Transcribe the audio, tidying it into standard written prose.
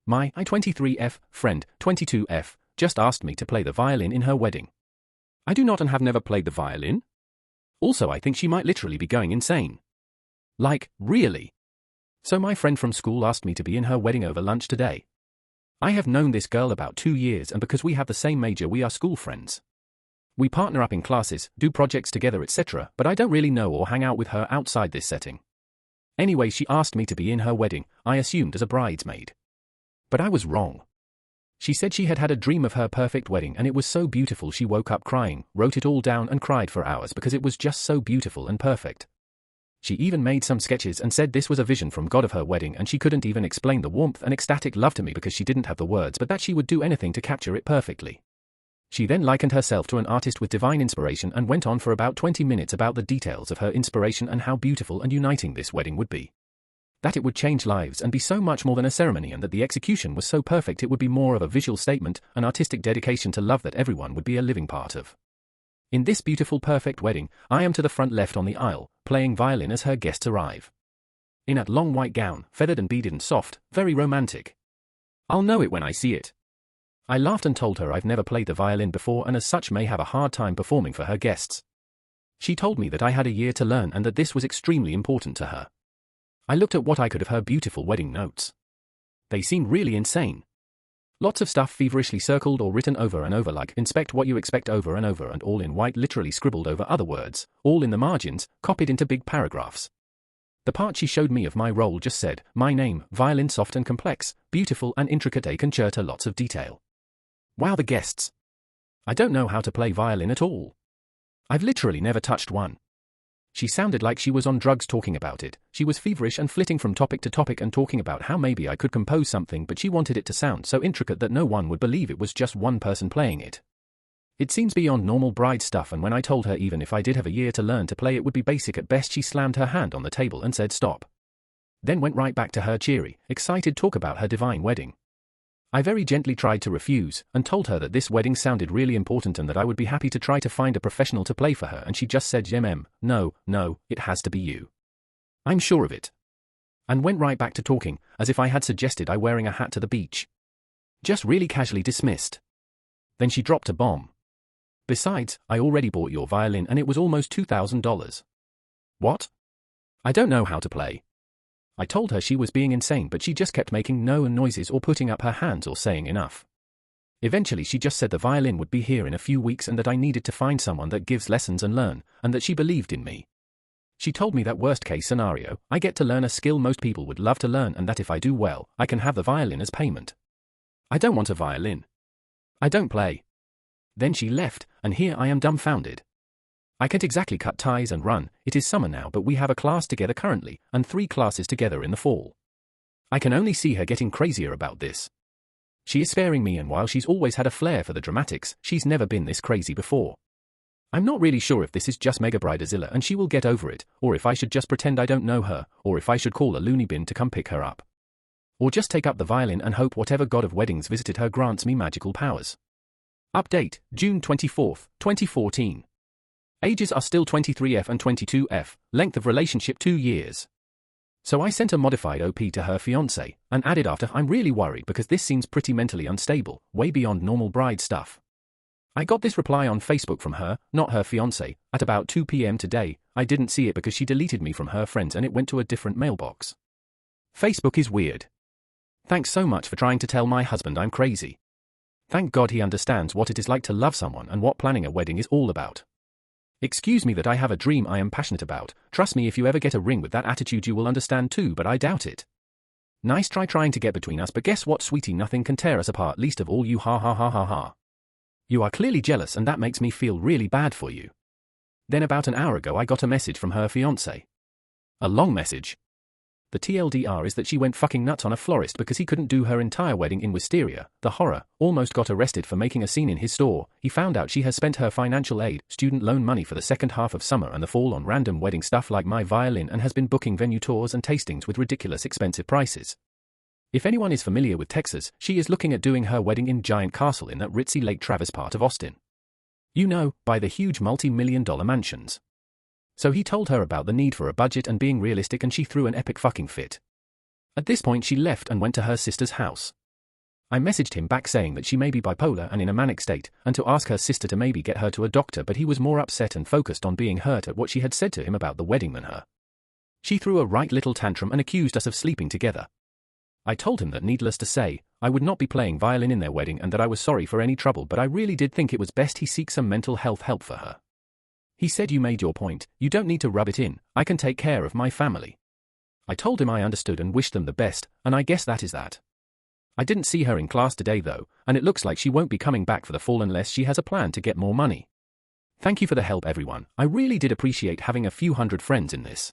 My I-23F friend, 22F, just asked me to play the violin in her wedding. I do not and have never played the violin. Also, I think she might literally be going insane. Like, really? So my friend from school asked me to be in her wedding over lunch today. I have known this girl about 2 years, and because we have the same major, we are school friends. We partner up in classes, do projects together, etc., but I don't really know or hang out with her outside this setting. Anyway, she asked me to be in her wedding, I assumed as a bridesmaid. But I was wrong. She said she had had a dream of her perfect wedding and it was so beautiful she woke up crying, wrote it all down and cried for hours because it was just so beautiful and perfect. She even made some sketches and said this was a vision from God of her wedding, and she couldn't even explain the warmth and ecstatic love to me because she didn't have the words, but that she would do anything to capture it perfectly. She then likened herself to an artist with divine inspiration and went on for about 20 minutes about the details of her inspiration and how beautiful and uniting this wedding would be. That it would change lives and be so much more than a ceremony, and that the execution was so perfect it would be more of a visual statement, an artistic dedication to love that everyone would be a living part of. In this beautiful perfect wedding, I am to the front left on the aisle, playing violin as her guests arrive. In a long white gown, feathered and beaded and soft, very romantic. I'll know it when I see it. I laughed and told her I've never played the violin before and as such may have a hard time performing for her guests. She told me that I had a year to learn and that this was extremely important to her. I looked at what I could of her beautiful wedding notes. They seemed really insane. Lots of stuff feverishly circled or written over and over, like inspect what you expect over and over, and all in white, literally scribbled over other words, all in the margins, copied into big paragraphs. The part she showed me of my role just said, my name, violin, soft and complex, beautiful and intricate, a concerto, lots of detail. Wow, the guests. I don't know how to play violin at all. I've literally never touched one. She sounded like she was on drugs talking about it. She was feverish and flitting from topic to topic and talking about how maybe I could compose something, but she wanted it to sound so intricate that no one would believe it was just one person playing it. It seems beyond normal bride stuff, and when I told her even if I did have a year to learn to play it would be basic at best, she slammed her hand on the table and said stop. Then went right back to her cheery, excited talk about her divine wedding. I very gently tried to refuse, and told her that this wedding sounded really important and that I would be happy to try to find a professional to play for her, and she just said no, it has to be you. I'm sure of it. And went right back to talking, as if I had suggested I wearing a hat to the beach. Just really casually dismissed. Then she dropped a bomb. Besides, I already bought your violin and it was almost $2,000. What? I don't know how to play. I told her she was being insane, but she just kept making no noises or putting up her hands or saying enough. Eventually she just said the violin would be here in a few weeks and that I needed to find someone that gives lessons and learn, and that she believed in me. She told me that worst case scenario, I get to learn a skill most people would love to learn, and that if I do well, I can have the violin as payment. I don't want a violin. I don't play. Then she left, and here I am dumbfounded. I can't exactly cut ties and run. It is summer now, but we have a class together currently, and 3 classes together in the fall. I can only see her getting crazier about this. She is sparing me, and while she's always had a flair for the dramatics, she's never been this crazy before. I'm not really sure if this is just mega Bridezilla and she will get over it, or if I should just pretend I don't know her, or if I should call a loony bin to come pick her up. Or just take up the violin and hope whatever god of weddings visited her grants me magical powers. Update, June 24, 2014. Ages are still 23F and 22F, length of relationship 2 years. So I sent a modified OP to her fiancé, and added after, I'm really worried because this seems pretty mentally unstable, way beyond normal bride stuff. I got this reply on Facebook from her, not her fiancé, at about 2 PM today. I didn't see it because she deleted me from her friends and it went to a different mailbox. Facebook is weird. Thanks so much for trying to tell my husband I'm crazy. Thank God he understands what it is like to love someone and what planning a wedding is all about. Excuse me that I have a dream I am passionate about. Trust me, if you ever get a ring with that attitude you will understand too, but I doubt it. Nice try trying to get between us, but guess what, sweetie, nothing can tear us apart, least of all you, ha ha ha ha ha. You are clearly jealous and that makes me feel really bad for you. Then about an hour ago I got a message from her fiancé. A long message. The TLDR is that she went fucking nuts on a florist because he couldn't do her entire wedding in Wisteria. The horror, almost got arrested for making a scene in his store. He found out she has spent her financial aid, student loan money for the second half of summer and the fall on random wedding stuff like my violin, and has been booking venue tours and tastings with ridiculous expensive prices. If anyone is familiar with Texas, she is looking at doing her wedding in Giant Castle in that ritzy Lake Travis part of Austin. You know, by the huge multi-million-dollar mansions. So he told her about the need for a budget and being realistic, and she threw an epic fucking fit. At this point she left and went to her sister's house. I messaged him back saying that she may be bipolar and in a manic state, and to ask her sister to maybe get her to a doctor, but he was more upset and focused on being hurt at what she had said to him about the wedding than her. She threw a right little tantrum and accused us of sleeping together. I told him that, needless to say, I would not be playing violin in their wedding and that I was sorry for any trouble, but I really did think it was best he seek some mental health help for her. He said, "You made your point, you don't need to rub it in, I can take care of my family." I told him I understood and wished them the best, and I guess that is that. I didn't see her in class today though, and it looks like she won't be coming back for the fall unless she has a plan to get more money. Thank you for the help everyone, I really did appreciate having a few hundred friends in this.